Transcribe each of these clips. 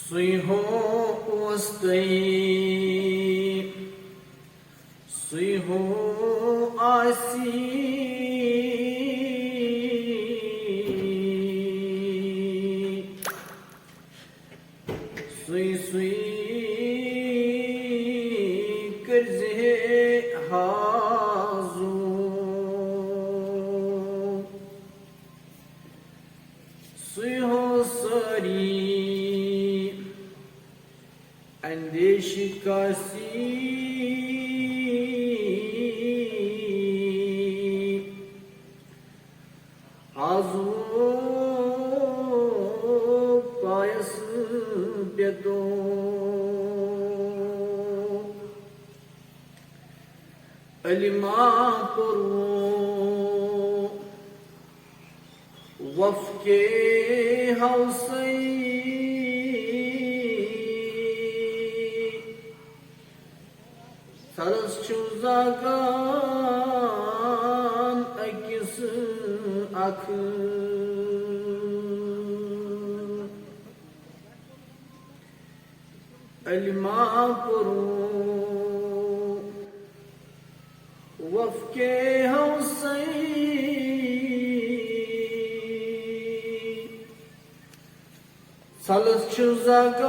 سُے اوس تۄہہِ سُے آسی سُے کٔرۍزِ حاضوٗ سُے سٲری اندیشہِ کاسی حاضوٗ پایس بیتو علما کوٚروٕ وفقے ہوسے سرس چھُ زاگان أکِس اکھ علما کوٚروٕ وفقے ہوسے سلس چھُ زاگان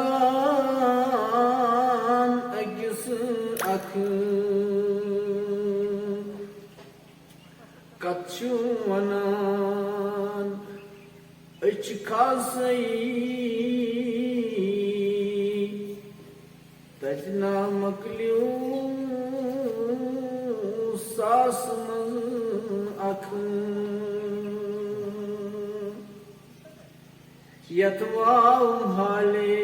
أکِس اکھ کتھ چھُ ونان أسۍ چھِ خاصٕے تتہِ نا مۄکلیو ساس منٛز اکھ یتھ واو حالے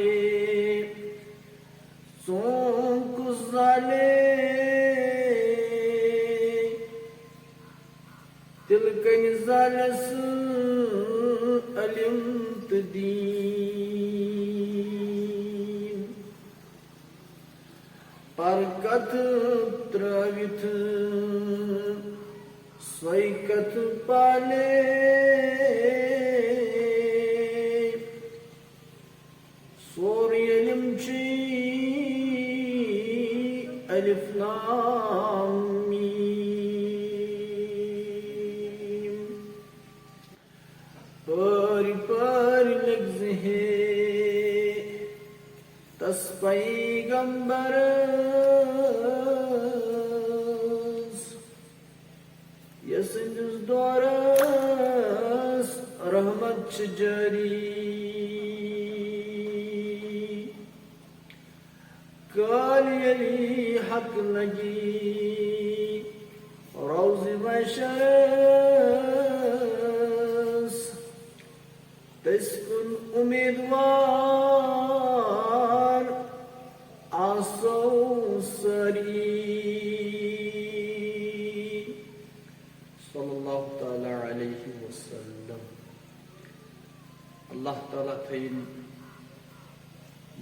ژوٗنٛکُس زالے تِلہٕ کَنہِ زالٮ۪س علم تہٕ دیٖن پر کتھ ترٛٲوِتھ سۄے کتھ پالے سورُے علم چھُ الف لام میٖم پٲرۍ پٲرۍ لٔگۍ زِ ہے تس پیغمبرس یسٕنٛدِس دورس رحمت چھِ جٲری کالہِ ییٚلہِ حق لگی روزِ بشرس تٔسۍ کُن اُمیدوار آسو سٲری صلی اللہ تعالیٰ علیہ وسلم اللہ تعالیٰ تھٲیِن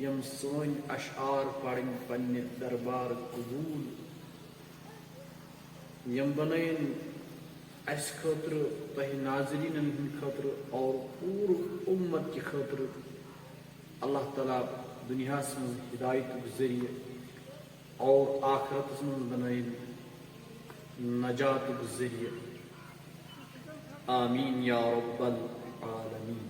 یم سٲنۍ اشعار پرٕنۍ پننہِ دربار قبوٗل یم بنٲیِن اسہِ خٲطرٕ تۄہہِ ناظریٖنن ہٕنٛدِ خٲطرٕ اور پوٗرٕ اُمت کہِ خٲطرٕ اللہ تعالیٰ دُنیاہس منٛز ہدایتُک ذٔریعہٕ اور آخرتس منٛز بنٲیِن نجاتُک ذٔریعہٕ آمیٖن یا رب العالمیٖن